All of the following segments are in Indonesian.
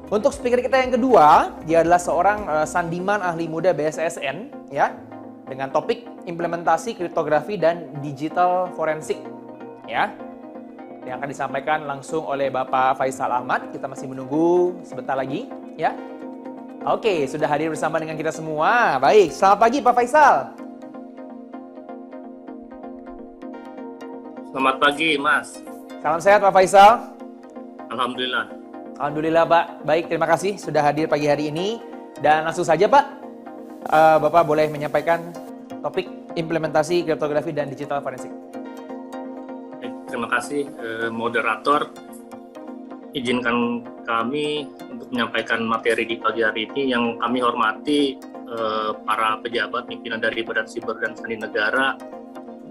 Untuk speaker kita yang kedua, dia adalah seorang sandiman ahli muda BSSN, ya, dengan topik implementasi kriptografi dan digital forensik, ya, yang akan disampaikan langsung oleh Bapak Faisal Ahmad. Kita masih menunggu sebentar lagi, ya. Oke, sudah hadir bersama dengan kita semua. Baik, selamat pagi Pak Faisal. Selamat pagi, Mas. Salam sehat Pak Faisal. Alhamdulillah. Alhamdulillah Pak, baik, terima kasih sudah hadir pagi hari ini. Dan langsung saja Pak, Bapak boleh menyampaikan topik implementasi kriptografi dan digital forensik. Terima kasih moderator. Izinkan kami untuk menyampaikan materi di pagi hari ini. Yang kami hormati para pejabat pimpinan dari Badan Siber dan Sandi Negara,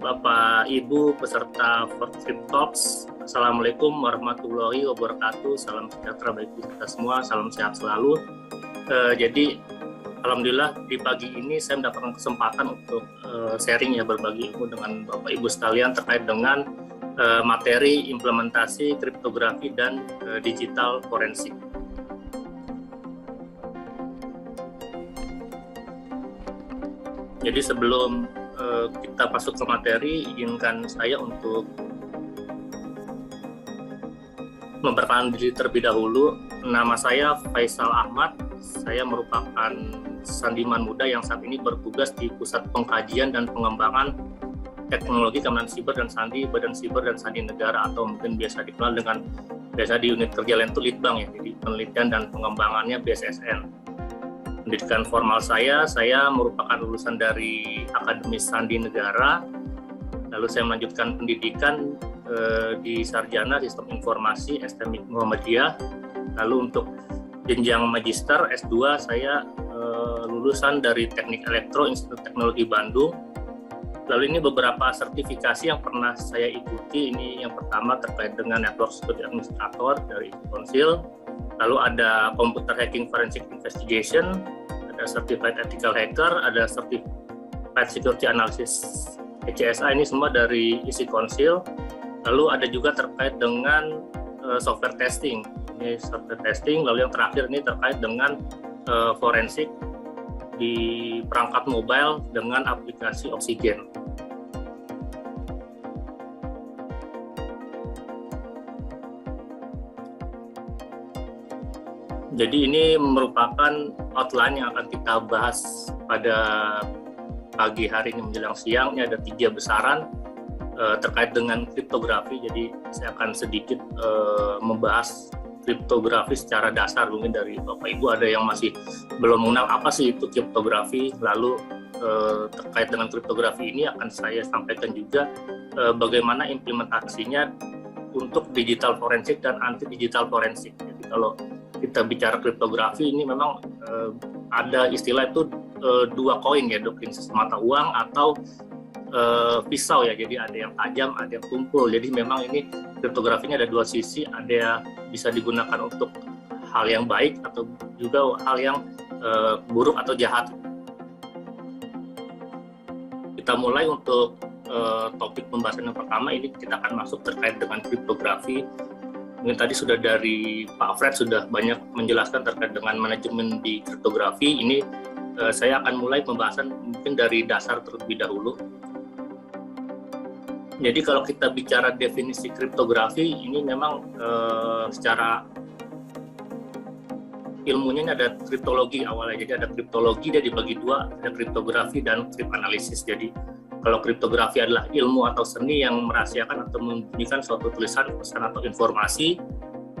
Bapak Ibu peserta Fortrip Talks. Assalamualaikum warahmatullahi wabarakatuh. Salam sejahtera bagi kita semua, salam sehat selalu. Jadi alhamdulillah di pagi ini saya mendapatkan kesempatan untuk sharing ya, berbagi ilmu dengan Bapak Ibu sekalian terkait dengan materi implementasi kriptografi dan digital forensik. Jadi sebelum kita masuk ke materi, izinkan saya untuk memperkenalkan diri terlebih dahulu. Nama saya Faisal Ahmad. Saya merupakan sandiman muda yang saat ini bertugas di Pusat Pengkajian dan Pengembangan Teknologi Kementerian Siber dan Sandi, Badan Siber dan Sandi Negara, atau mungkin biasa dikenal dengan di unit kerja lain itu Litbang ya, jadi penelitian dan pengembangannya BSSN. Pendidikan formal saya merupakan lulusan dari Akademi Sandi Negara, lalu saya melanjutkan pendidikan di Sarjana Sistem Informasi STMIK Muhammadiyah. Lalu untuk jenjang magister S2 saya lulusan dari Teknik Elektro Institut Teknologi Bandung. Lalu ini beberapa sertifikasi yang pernah saya ikuti. Ini yang pertama terkait dengan Network Security Administrator dari Konsil. Lalu ada Computer Hacking Forensic Investigation, ada Certified Ethical Hacker, ada Certified Security Analysis ECSA, ini semua dari isi Konsil. Lalu ada juga terkait dengan software testing, ini software testing. Lalu yang terakhir ini terkait dengan forensik di perangkat mobile dengan aplikasi Oksigen. Jadi ini merupakan outline yang akan kita bahas pada pagi hari ini menjelang siang. Ini ada 3 besaran terkait dengan kriptografi. Jadi saya akan sedikit membahas kriptografi secara dasar. Mungkin dari Bapak Ibu ada yang masih belum mengenal apa sih itu kriptografi. Lalu terkait dengan kriptografi ini akan saya sampaikan juga bagaimana implementasinya untuk digital forensik dan anti digital forensik. Jadi kalau kita bicara kriptografi ini memang ada istilah itu 2 koin ya, doktrin sistem mata uang atau pisau ya, jadi ada yang tajam, ada yang tumpul. Jadi memang ini kriptografinya ada 2 sisi, ada yang bisa digunakan untuk hal yang baik atau juga hal yang buruk atau jahat. Kita mulai untuk topik pembahasan yang pertama. Ini kita akan masuk terkait dengan kriptografi. Mungkin tadi sudah dari Pak Fred sudah banyak menjelaskan terkait dengan manajemen di kriptografi. Ini saya akan mulai pembahasan mungkin dari dasar terlebih dahulu. Jadi kalau kita bicara definisi kriptografi, ini memang secara ilmunya ini ada kriptologi awalnya. Jadi ada kriptologi, dia dibagi 2, ada kriptografi dan kriptanalisis. Jadi kalau kriptografi adalah ilmu atau seni yang merahasiakan atau membunyikan suatu tulisan, pesan atau informasi.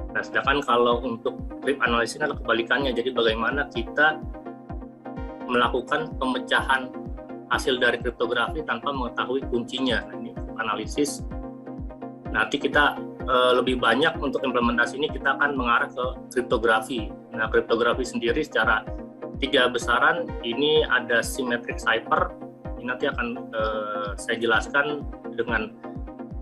Nah, sedangkan kalau untuk kriptanalisis adalah kebalikannya. Jadi bagaimana kita melakukan pemecahan hasil dari kriptografi tanpa mengetahui kuncinya. Nah, ini analisis. Nanti kita lebih banyak untuk implementasi ini kita akan mengarah ke kriptografi. Nah, kriptografi sendiri secara 3 besaran, ini ada symmetric cipher. Ini nanti akan saya jelaskan dengan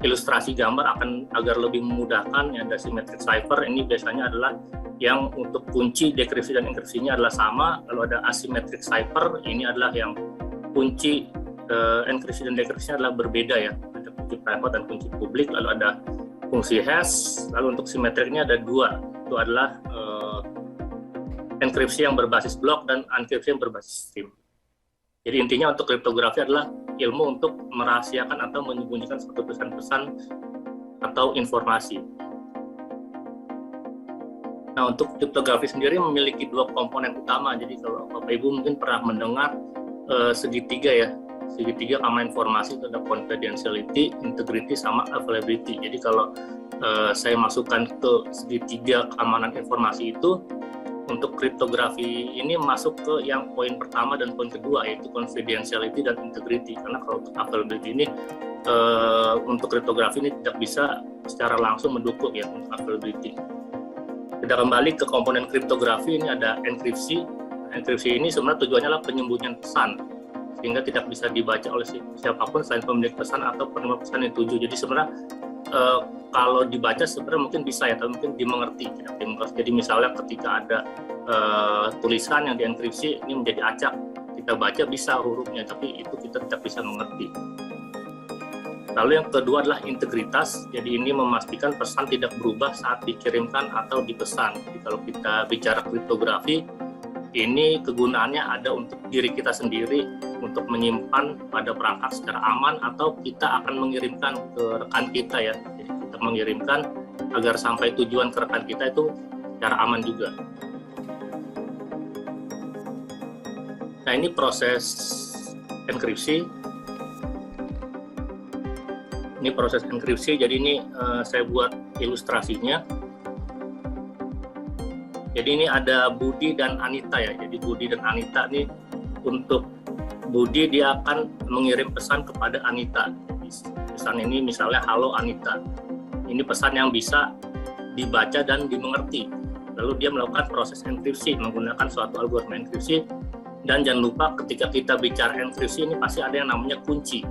ilustrasi gambar agar lebih memudahkan. Ada symmetric cipher, ini biasanya adalah yang untuk kunci dekripsi dan enkripsinya adalah sama. Lalu ada asymmetric cipher, ini adalah yang kunci enkripsi dan dekripsinya adalah berbeda ya. Ada kunci private dan kunci publik. Lalu ada fungsi hash. Lalu untuk simetriknya ada 2. Itu adalah enkripsi yang berbasis blok dan enkripsi yang berbasis stream. Jadi intinya untuk kriptografi adalah ilmu untuk merahasiakan atau menyembunyikan suatu pesan-pesan atau informasi. Nah, untuk kriptografi sendiri memiliki dua komponen utama. Jadi kalau Bapak Ibu mungkin pernah mendengar segitiga ya, segitiga keamanan informasi itu ada confidentiality, integrity, sama availability. Jadi kalau saya masukkan ke segitiga keamanan informasi itu, untuk kriptografi ini masuk ke yang poin pertama dan poin kedua, yaitu confidentiality dan integrity. Karena kalau untuk availability ini, untuk kriptografi ini tidak bisa secara langsung mendukung ya untuk availability. Kita kembali ke komponen kriptografi, ini ada enkripsi. Enkripsi ini sebenarnya tujuannya adalah penyembunyian pesan, sehingga tidak bisa dibaca oleh siapapun selain pemilik pesan atau penerima pesan yang dituju. Jadi sebenarnya kalau dibaca sebenarnya mungkin bisa ya, tapi mungkin dimengerti, tidak dimengerti. Jadi misalnya ketika ada tulisan yang dienkripsi, ini menjadi acak, kita baca bisa hurufnya, tapi itu kita tidak bisa mengerti. Lalu yang kedua adalah integritas. Jadi ini memastikan pesan tidak berubah saat dikirimkan atau dipesan. Jadi kalau kita bicara kriptografi, ini kegunaannya ada untuk diri kita sendiri, untuk menyimpan pada perangkat secara aman, atau kita akan mengirimkan ke rekan kita ya. Jadi kita mengirimkan agar sampai tujuan ke rekan kita itu secara aman juga. Nah, ini proses enkripsi. Ini proses enkripsi, jadi ini saya buat ilustrasinya. Jadi ini ada Budi dan Anita ya. Jadi Budi dan Anita nih, untuk Budi dia akan mengirim pesan kepada Anita. Pesan ini misalnya, halo Anita. Ini pesan yang bisa dibaca dan dimengerti. Lalu dia melakukan proses enkripsi menggunakan suatu algoritma enkripsi. Dan jangan lupa ketika kita bicara enkripsi ini pasti ada yang namanya kunci.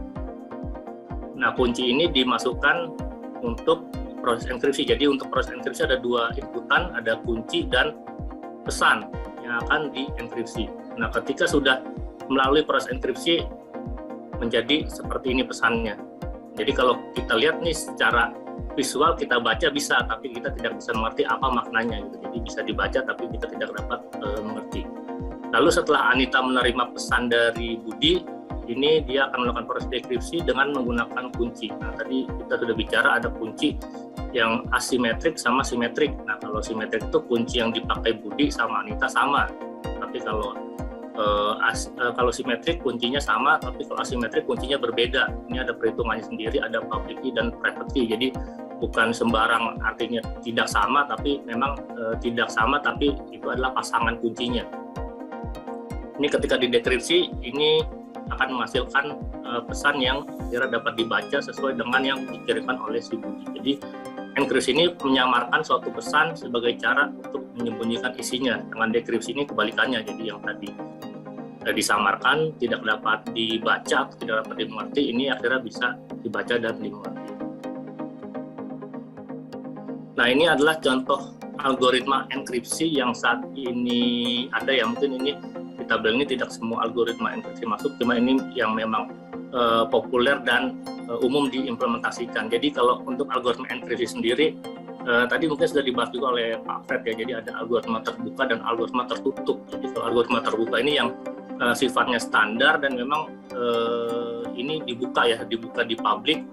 Nah, kunci ini dimasukkan untuk proses enkripsi. Jadi untuk proses enkripsi ada dua inputan, ada kunci dan pesan yang akan dienkripsi. Nah, ketika sudah melalui proses enkripsi, menjadi seperti ini pesannya. Jadi kalau kita lihat nih secara visual, kita baca bisa, tapi kita tidak bisa mengerti apa maknanya gitu. Jadi bisa dibaca tapi kita tidak dapat mengerti. Lalu setelah Anita menerima pesan dari Budi, ini dia akan melakukan proses dekripsi dengan menggunakan kunci. Nah, tadi kita sudah bicara ada kunci yang asimetrik sama simetrik. Nah, kalau simetrik itu kunci yang dipakai Budi sama Anita sama. Tapi kalau simetrik kuncinya sama, tapi kalau asimetrik kuncinya berbeda. Ini ada perhitungannya sendiri, ada public key dan private key. Jadi bukan sembarang artinya tidak sama, tapi memang tidak sama, tapi itu adalah pasangan kuncinya. Ini ketika didekripsi, ini akan menghasilkan pesan yang kira dapat dibaca sesuai dengan yang dikirimkan oleh si Budi. Jadi enkripsi ini menyamarkan suatu pesan sebagai cara untuk menyembunyikan isinya. Dengan dekripsi ini kebalikannya. Jadi yang tadi disamarkan, tidak dapat dibaca, tidak dapat dimengerti, ini akhirnya bisa dibaca dan dimengerti. Nah, ini adalah contoh algoritma enkripsi yang saat ini ada ya. Mungkin ini di tabel ini tidak semua algoritma enkripsi masuk, cuma ini yang memang populer dan umum diimplementasikan. Jadi kalau untuk algoritma enkripsi sendiri, tadi mungkin sudah dibahas juga oleh Pak Fred ya. Jadi ada algoritma terbuka dan algoritma tertutup. Jadi kalau algoritma terbuka ini yang sifatnya standar dan memang ini dibuka di publik,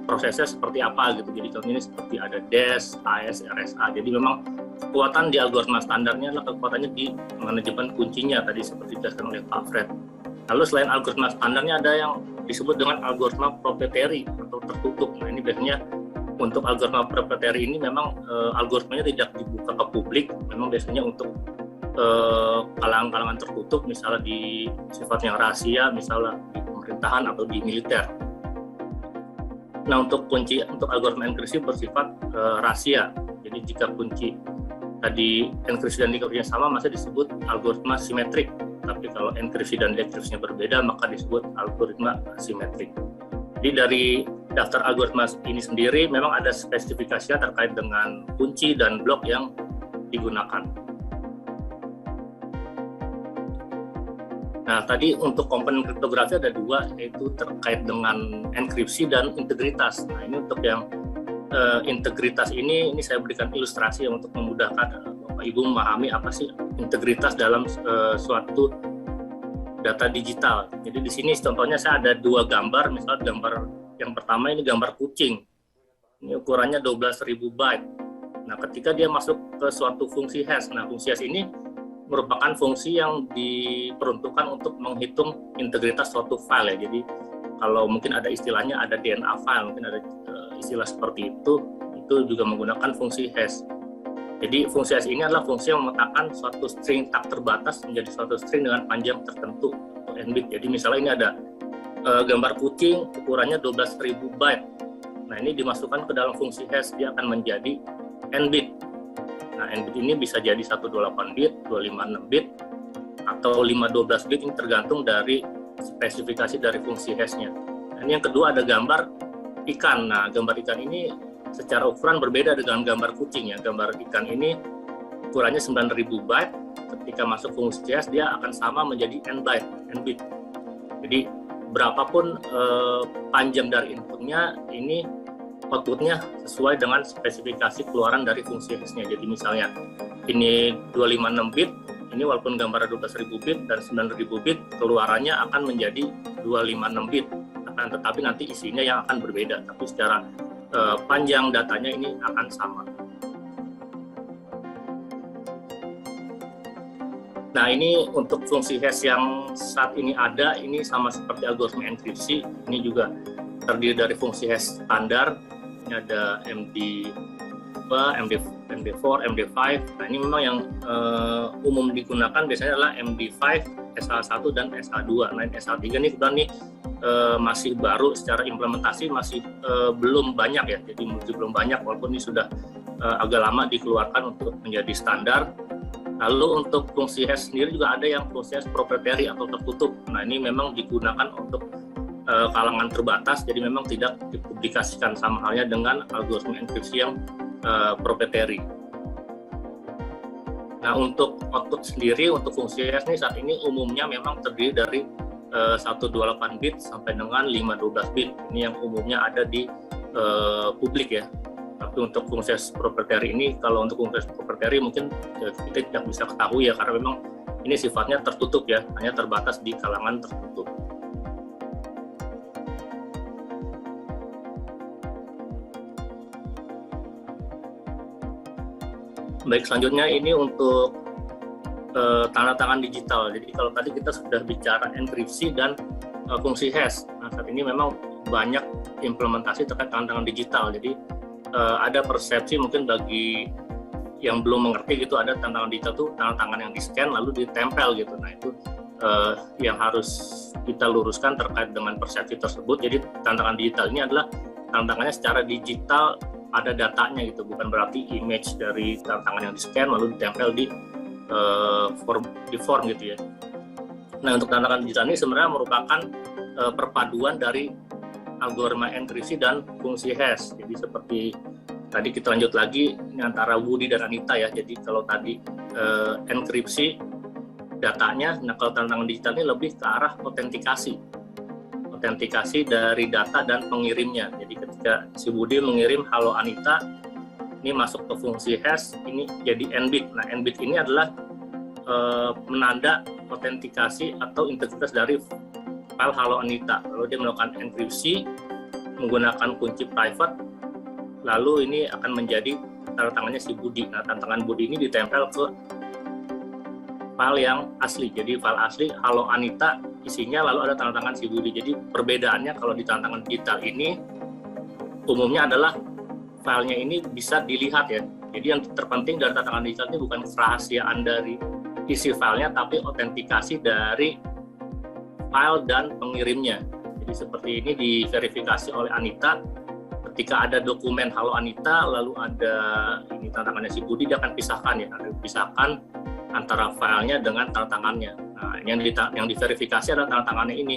prosesnya seperti apa gitu. Jadi contohnya seperti ada DES, AES, RSA. Jadi memang kekuatan di algoritma standarnya adalah kekuatannya di manajemen kuncinya tadi seperti dijelaskan oleh Pak Fred. Lalu selain algoritma standarnya ada yang disebut dengan algoritma proprietary atau tertutup. Nah, ini biasanya untuk algoritma proprietary ini memang algoritmanya tidak dibuka ke publik, memang biasanya untuk kalangan-kalangan tertutup, misalnya di sifatnya rahasia, misalnya di pemerintahan atau di militer. Nah, untuk algoritma enkripsi bersifat rahasia. Jadi jika kunci tadi enkripsi dan dekripsinya sama, maka disebut algoritma simetrik. Tapi kalau enkripsi dan dekripsinya berbeda, maka disebut algoritma asimetrik. Jadi dari daftar algoritma ini sendiri memang ada spesifikasinya terkait dengan kunci dan blok yang digunakan. Nah, tadi untuk komponen kriptografi ada dua, yaitu terkait dengan enkripsi dan integritas. Nah, ini untuk yang integritas ini saya berikan ilustrasi untuk memudahkan Bapak Ibu memahami apa sih integritas dalam suatu data digital. Jadi di sini contohnya saya ada 2 gambar, misalnya gambar yang pertama ini gambar kucing. Ini ukurannya 12.000 byte. Nah, ketika dia masuk ke suatu fungsi hash, nah fungsi hash ini merupakan fungsi yang diperuntukkan untuk menghitung integritas suatu file ya. Jadi kalau mungkin ada istilahnya ada DNA file, mungkin ada istilah seperti itu juga menggunakan fungsi hash. Jadi fungsi hash ini adalah fungsi yang memetakan suatu string tak terbatas menjadi suatu string dengan panjang tertentu atau n-bit. Jadi misalnya ini ada gambar kucing ukurannya 12.000 byte. Nah, ini dimasukkan ke dalam fungsi hash, dia akan menjadi n-bit. Nah, n-bit ini bisa jadi 128 bit, 256 bit, atau 512 bit, ini tergantung dari spesifikasi dari fungsi hash-nya. Nah, ini yang kedua ada gambar ikan. Nah, gambar ikan ini secara ukuran berbeda dengan gambar kucing ya. Gambar ikan ini ukurannya 9.000 byte, ketika masuk fungsi hash dia akan sama menjadi n-byte, n-bit. Jadi berapapun panjang dari inputnya, ini outputnya sesuai dengan spesifikasi keluaran dari fungsi hash-nya. Jadi misalnya ini 256 bit, ini walaupun gambarnya 12.000 bit dan 9.000 bit, keluarannya akan menjadi 256 bit. Akan tetapi nanti isinya yang akan berbeda, tapi secara panjang datanya ini akan sama. Nah, ini untuk fungsi hash yang saat ini ada, ini sama seperti algoritma enkripsi, ini juga terdiri dari fungsi hash standar. Ini ada MD4, MD5. Nah, ini memang yang umum digunakan biasanya adalah MD5, SH1 dan SH2. Nah, SH3 ini kebetulan nih masih baru, secara implementasi masih belum banyak ya. Jadi masih belum banyak, walaupun ini sudah agak lama dikeluarkan untuk menjadi standar. Lalu untuk fungsi hash sendiri juga ada yang fungsi hash proprietary atau tertutup. Nah, ini memang digunakan untuk kalangan terbatas, jadi memang tidak dipublikasikan, sama halnya dengan algoritma enkripsi yang proprietary. Nah, untuk output sendiri, untuk fungsi hash ini saat ini umumnya memang terdiri dari 128 bit sampai dengan 512 bit. Ini yang umumnya ada di publik ya. Tapi untuk fungsi hash proprietary ini, kalau untuk fungsi hash proprietary mungkin kita tidak bisa ketahui ya, karena memang ini sifatnya tertutup ya, hanya terbatas di kalangan tertutup. Baik, selanjutnya ini untuk tanda tangan digital. Jadi kalau tadi kita sudah bicara enkripsi dan fungsi hash. Nah, saat ini memang banyak implementasi terkait tanda tangan digital. Jadi ada persepsi mungkin bagi yang belum mengerti gitu, ada tanda tangan digital itu tanda tangan yang di-scan lalu ditempel gitu. Nah, itu yang harus kita luruskan terkait dengan persepsi tersebut. Jadi tanda tangan digital ini adalah tanda tangannya secara digital, ada datanya gitu, bukan berarti image dari tanda tangan yang di-scan lalu ditempel di form gitu ya. Nah, untuk tanda tangan digital ini sebenarnya merupakan perpaduan dari algoritma enkripsi dan fungsi hash. Jadi seperti tadi kita lanjut lagi, ini antara Woody dan Anita ya. Jadi kalau tadi enkripsi datanya, nah kalau tanda tangan digital ini lebih ke arah otentikasi dari data dan pengirimnya. Jadi ketika si Woody mengirim halo Anita, ini masuk ke fungsi hash, ini jadi n-bit. Nah, n-bit ini adalah menanda otentikasi atau integritas dari file halo Anita. Lalu dia melakukan enkripsi menggunakan kunci private, lalu ini akan menjadi tanda tangannya si Budi. Nah, tanda tangan Budi ini ditempel ke file yang asli. Jadi file asli halo Anita isinya, lalu ada tanda tangan si Budi. Jadi perbedaannya kalau di tanda tangan digital ini umumnya adalah filenya ini bisa dilihat ya. Jadi yang terpenting dari tanda tangan digital ini bukan kerahasiaan dari isi filenya, tapi otentikasi dari file dan pengirimnya. Jadi seperti ini diverifikasi oleh Anita. Ketika ada dokumen halo Anita, lalu ada ini tanda tangannya si Budi, dia akan pisahkan ya, akan pisahkan antara filenya dengan tanda tangannya. Nah, yang diverifikasi adalah tanda tangannya ini.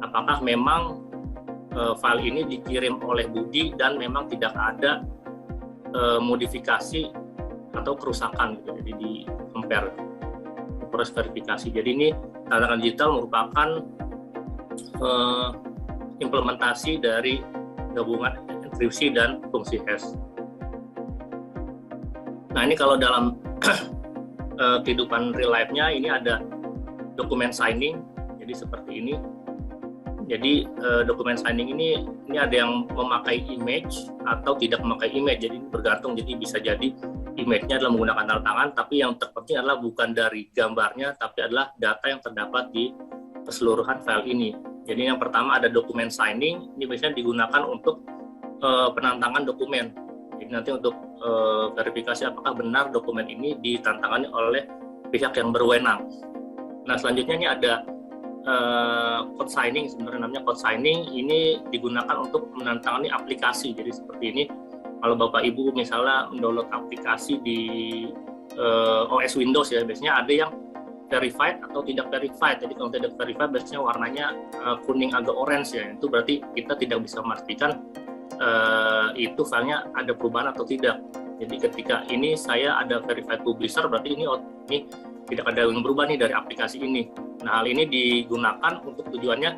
Apakah memang file ini dikirim oleh Budi dan memang tidak ada modifikasi atau kerusakan gitu. Jadi di compare proses verifikasi. Jadi ini tanda tangan digital merupakan implementasi dari gabungan enkripsi dan fungsi hash. Nah, ini kalau dalam kehidupan real life-nya ini ada dokumen signing, jadi seperti ini. Jadi dokumen signing ini ada yang memakai image atau tidak memakai image, jadi bergantung. Jadi bisa jadi image-nya adalah menggunakan tanda tangan, tapi yang terpenting adalah bukan dari gambarnya, tapi adalah data yang terdapat di keseluruhan file ini. Jadi yang pertama ada dokumen signing, ini biasanya digunakan untuk penantangan dokumen. Jadi nanti untuk verifikasi apakah benar dokumen ini ditantangani oleh pihak yang berwenang. Nah selanjutnya ini ada code signing, sebenarnya namanya code signing. Ini digunakan untuk menantangani aplikasi. Jadi seperti ini, kalau Bapak Ibu misalnya mendownload aplikasi di OS Windows ya, biasanya ada yang verified atau tidak verified. Jadi kalau tidak verified biasanya warnanya kuning agak orange ya, itu berarti kita tidak bisa memastikan itu filenya ada perubahan atau tidak. Jadi ketika ini saya ada verified publisher, berarti ini tidak ada yang berubah nih dari aplikasi ini. Nah hal ini digunakan untuk tujuannya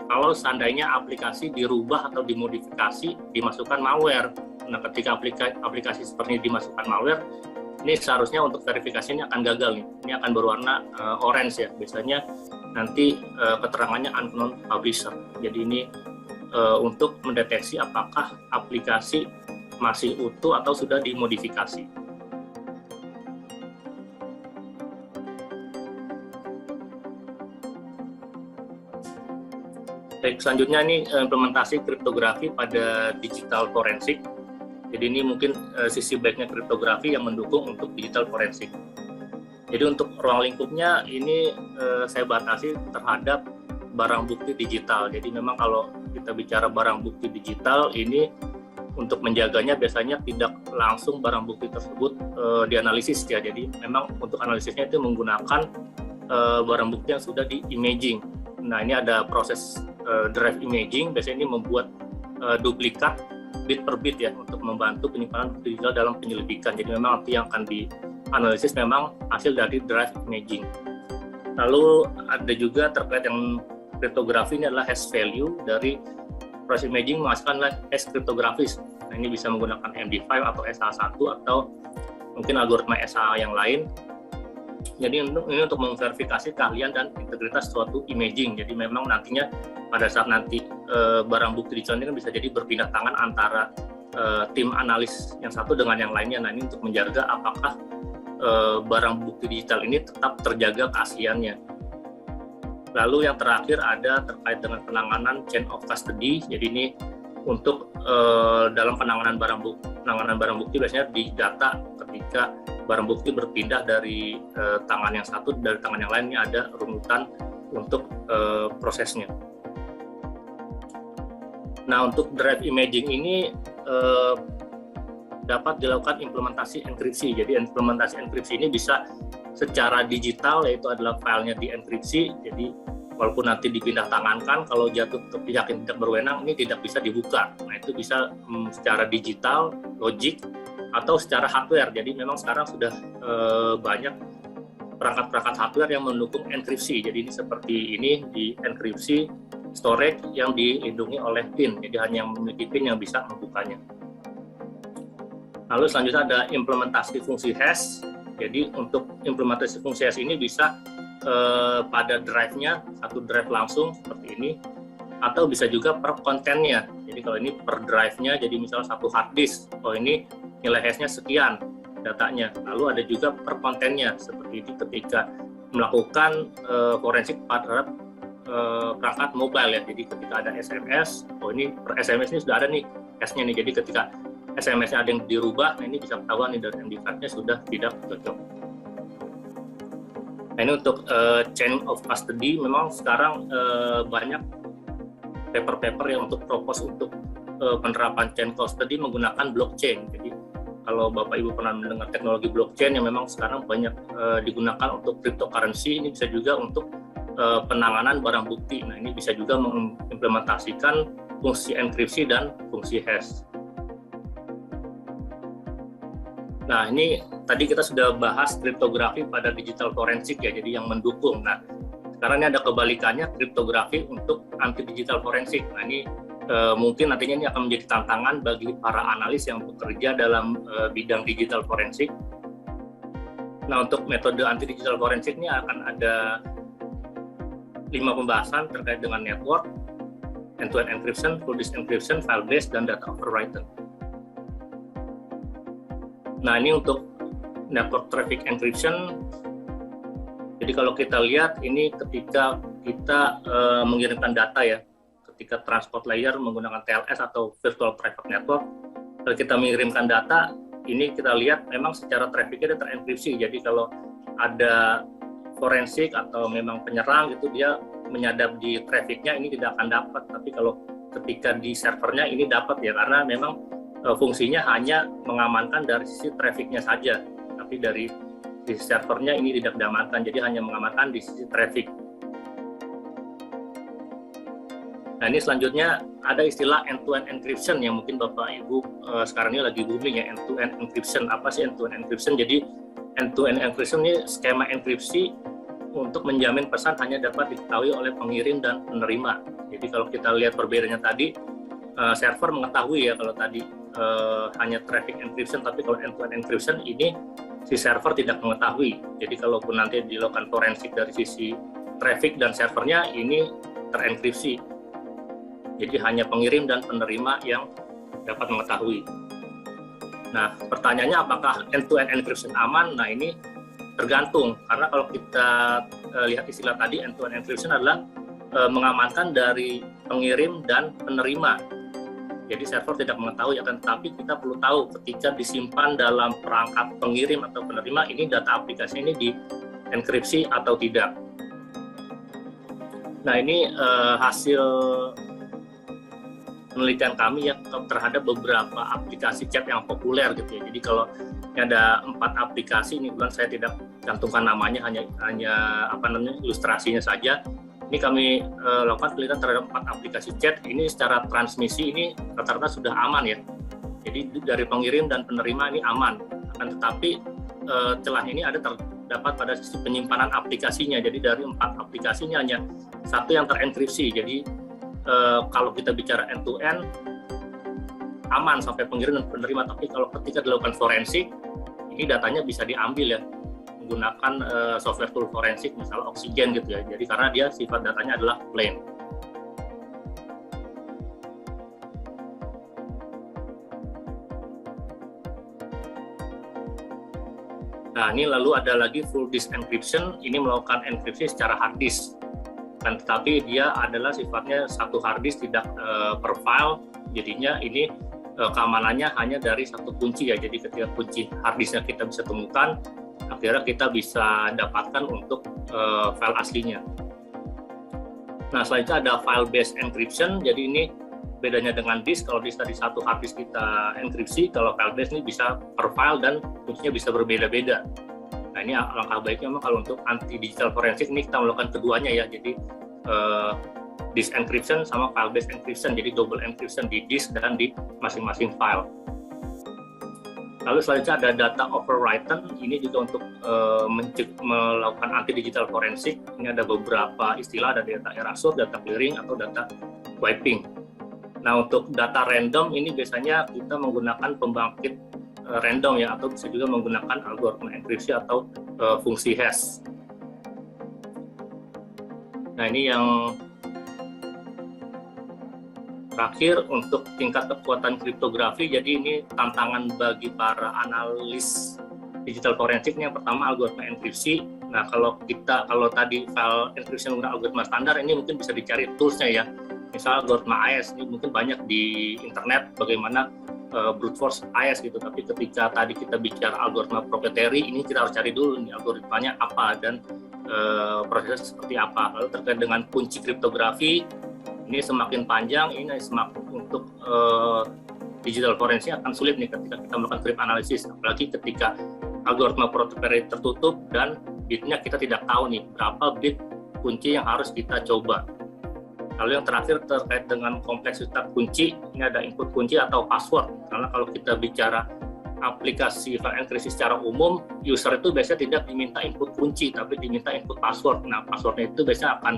kalau seandainya aplikasi dirubah atau dimodifikasi, dimasukkan malware. Nah ketika aplikasi seperti ini dimasukkan malware, ini seharusnya untuk verifikasi ini akan gagal nih. Ini akan berwarna orange ya. Biasanya nanti keterangannya unknown publisher. Jadi ini untuk mendeteksi apakah aplikasi masih utuh atau sudah dimodifikasi. Baik, selanjutnya ini implementasi kriptografi pada digital forensik. Jadi ini mungkin sisi baiknya kriptografi yang mendukung untuk digital forensik. Jadi untuk ruang lingkupnya ini saya batasi terhadap barang bukti digital. Jadi memang kalau kita bicara barang bukti digital ini untuk menjaganya biasanya tidak langsung barang bukti tersebut dianalisis ya. Jadi memang untuk analisisnya itu menggunakan barang bukti yang sudah di imaging. Nah ini ada proses drive imaging, biasanya ini membuat duplikat bit per bit ya untuk membantu penyimpanan bukti digital dalam penyelidikan. Jadi memang nanti yang akan dianalisis memang hasil dari drive imaging. Lalu ada juga terkait yang kriptografi, ini adalah hash value dari proses imaging menghasilkan hash kriptografis. Nah ini bisa menggunakan MD5 atau SH1 atau mungkin algoritma SH yang lain. Jadi ini untuk memverifikasi keahlian dan integritas suatu imaging. Jadi memang nantinya pada saat nanti barang bukti digital ini kan bisa jadi berpindah tangan antara tim analis yang satu dengan yang lainnya. Nah ini untuk menjaga apakah barang bukti digital ini tetap terjaga keasliannya. Lalu yang terakhir ada terkait dengan penanganan chain of custody. Jadi ini untuk dalam penanganan barang bukti biasanya didata ketika barang bukti berpindah dari tangan yang satu dari tangan yang lain, ini ada runutan untuk prosesnya. Nah untuk drive imaging ini dapat dilakukan implementasi enkripsi. Jadi implementasi enkripsi ini bisa secara digital, yaitu adalah filenya dienkripsi. Jadi walaupun nanti dipindah tangankan, kalau jatuh ke pihak yang tidak berwenang, ini tidak bisa dibuka. Nah itu bisa secara digital, logik, atau secara hardware. Jadi memang sekarang sudah banyak perangkat-perangkat hardware yang mendukung enkripsi. Jadi ini seperti ini di enkripsi storage yang dilindungi oleh PIN. Jadi hanya yang memiliki PIN yang bisa membukanya. Lalu selanjutnya ada implementasi fungsi hash. Jadi untuk implementasi fungsi hash ini bisa pada drive-nya, satu drive langsung seperti ini, atau bisa juga per kontennya. Jadi kalau ini per drive-nya, jadi misalnya satu hard disk, oh ini nilai hash-nya sekian datanya. Lalu ada juga per kontennya, seperti ini ketika melakukan forensik terhadap perangkat mobile ya. Jadi ketika ada SMS, oh ini per SMS ini sudah ada nih hash-nya nih. Jadi ketika SMS-nya ada yang dirubah, nah ini bisa ketahuan nih dari MD card-nya sudah tidak cocok. Nah ini untuk chain of custody, memang sekarang banyak paper-paper yang untuk propose untuk penerapan chain custody menggunakan blockchain. Jadi kalau Bapak Ibu pernah mendengar teknologi blockchain yang memang sekarang banyak digunakan untuk cryptocurrency, ini bisa juga untuk penanganan barang bukti. Nah ini bisa juga mengimplementasikan fungsi enkripsi dan fungsi hash. Nah ini tadi kita sudah bahas kriptografi pada digital forensik ya, jadi yang mendukung. Nah sekarang ini ada kebalikannya, kriptografi untuk anti digital forensik. Nah ini mungkin nantinya ini akan menjadi tantangan bagi para analis yang bekerja dalam bidang digital forensik. Nah, untuk metode anti digital forensik ini akan ada 5 pembahasan terkait dengan network, end-to-end encryption, full disk encryption, file based, dan data overwritten. Nah, ini untuk network traffic encryption. Jadi kalau kita lihat ini ketika kita mengirimkan data ya, ketika transport layer menggunakan TLS atau virtual private network, kalau kita mengirimkan data, ini kita lihat memang secara trafficnya terenkripsi. Jadi kalau ada forensik atau memang penyerang itu dia menyadap di trafficnya, ini tidak akan dapat. Tapi kalau ketika di servernya ini dapat ya, karena memang fungsinya hanya mengamankan dari sisi trafficnya saja. Tapi dari sisi servernya ini tidak diamankan, jadi hanya mengamankan di sisi traffic. Nah, ini selanjutnya ada istilah end-to-end encryption yang mungkin Bapak Ibu sekarang ini lagi booming ya, end-to-end encryption. Apa sih end-to-end encryption? Jadi end-to-end encryption ini skema enkripsi untuk menjamin pesan hanya dapat diketahui oleh pengirim dan penerima. Jadi kalau kita lihat perbedaannya tadi, server mengetahui ya kalau tadi hanya traffic encryption, tapi kalau end-to-end encryption ini si server tidak mengetahui. Jadi kalaupun nanti dilakukan forensik dari sisi traffic dan servernya ini terenkripsi. Jadi hanya pengirim dan penerima yang dapat mengetahui. Nah, pertanyaannya apakah end-to-end encryption aman? Nah, ini tergantung, karena kalau kita lihat istilah tadi, end-to-end encryption adalah mengamankan dari pengirim dan penerima. Jadi server tidak mengetahui, akan tetapi kita perlu tahu ketika disimpan dalam perangkat pengirim atau penerima, ini data aplikasi ini dienkripsi atau tidak. Nah, ini hasil penelitian kami ya terhadap beberapa aplikasi chat yang populer gitu ya. Jadi kalau ada 4 aplikasi, ini bukan saya tidak cantumkan namanya, hanya ilustrasinya saja. Ini kami lakukan penelitian terhadap 4 aplikasi chat. Ini secara transmisi ini rata-rata sudah aman ya. Jadi dari pengirim dan penerima ini aman. Akan tetapi celah ini terdapat pada sisi penyimpanan aplikasinya. Jadi dari 4 aplikasinya hanya 1 yang terenkripsi. Jadi kalau kita bicara end-to-end aman sampai pengirim dan penerima, tapi kalau ketika dilakukan forensik, ini datanya bisa diambil ya menggunakan software tool forensik, misalnya Oxygen gitu ya. Jadi karena dia sifat datanya adalah plain. Nah, ini lalu ada lagi full disk encryption, ini melakukan enkripsi secara hard disk. Dan tetapi dia adalah sifatnya satu hard disk, tidak per file, jadinya ini keamanannya hanya dari satu kunci ya. Jadi ketika kunci hard disknya kita bisa temukan, akhirnya kita bisa dapatkan untuk file aslinya. Nah, selanjutnya ada file based encryption. Jadi ini bedanya dengan disk. Kalau disk tadi satu hard disk kita enkripsi, kalau file based ini bisa per file dan kuncinya bisa berbeda-beda. Nah, ini langkah baiknya memang kalau untuk anti digital forensik ini kita melakukan keduanya ya. Jadi disk encryption sama file based encryption, jadi double encryption di disk dan di masing-masing file. Lalu selanjutnya ada data overwritten, ini juga untuk melakukan anti digital forensik. Ini ada beberapa istilah, ada data erasure, data clearing, atau data wiping. Nah, untuk data random ini biasanya kita menggunakan pembangkit random ya, atau bisa juga menggunakan algoritma enkripsi atau fungsi hash. Nah, ini yang terakhir untuk tingkat kekuatan kriptografi. Jadi ini tantangan bagi para analis digital forensik. Yang pertama algoritma enkripsi. Nah, kalau tadi file enkripsi menggunakan algoritma standar, ini mungkin bisa dicari toolsnya ya. Misal algoritma AES ini mungkin banyak di internet bagaimana brute force AES gitu. Tapi ketika tadi kita bicara algoritma proprietary, ini kita harus cari dulu nih algoritmanya apa dan prosesnya seperti apa. Lalu terkait dengan kunci kriptografi, ini semakin panjang, ini semakin untuk digital forensik akan sulit nih ketika kita melakukan crypt analysis, apalagi ketika algoritma proprietary tertutup dan bitnya kita tidak tahu nih berapa bit kunci yang harus kita coba. Lalu yang terakhir terkait dengan kompleksitas kunci, ini ada input kunci atau password. Karena kalau kita bicara aplikasi file enkripsi secara umum, user itu biasanya tidak diminta input kunci, tapi diminta input password. Nah, passwordnya itu biasanya akan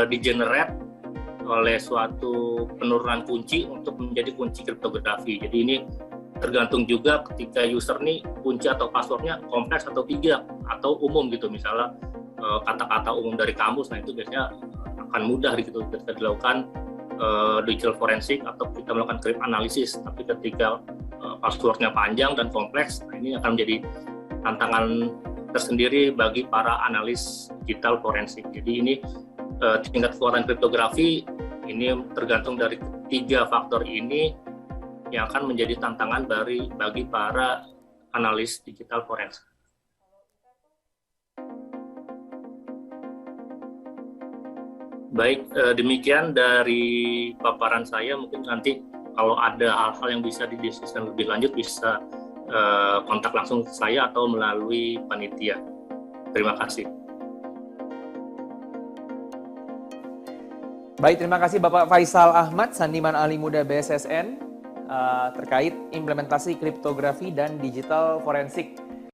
di-generate oleh suatu penurunan kunci untuk menjadi kunci kriptografi. Jadi ini tergantung juga ketika user nih kunci atau passwordnya kompleks atau tidak, atau umum gitu, misalnya kata-kata umum dari kamus, nah itu biasanya akan mudah gitu ketika dilakukan digital forensik atau kita melakukan crypt analisis. Tapi ketika passwordnya panjang dan kompleks, nah ini akan menjadi tantangan tersendiri bagi para analis digital forensik. Jadi ini tingkat keluaran kriptografi ini tergantung dari tiga faktor ini yang akan menjadi tantangan bagi para analis digital forensik. Baik, demikian dari paparan saya. Mungkin nanti kalau ada hal-hal yang bisa didiskusikan lebih lanjut bisa kontak langsung saya atau melalui panitia. Terima kasih. Baik, terima kasih Bapak Faisal Ahmad, Sandiman Ahli Muda BSSN, terkait implementasi kriptografi dan digital forensik.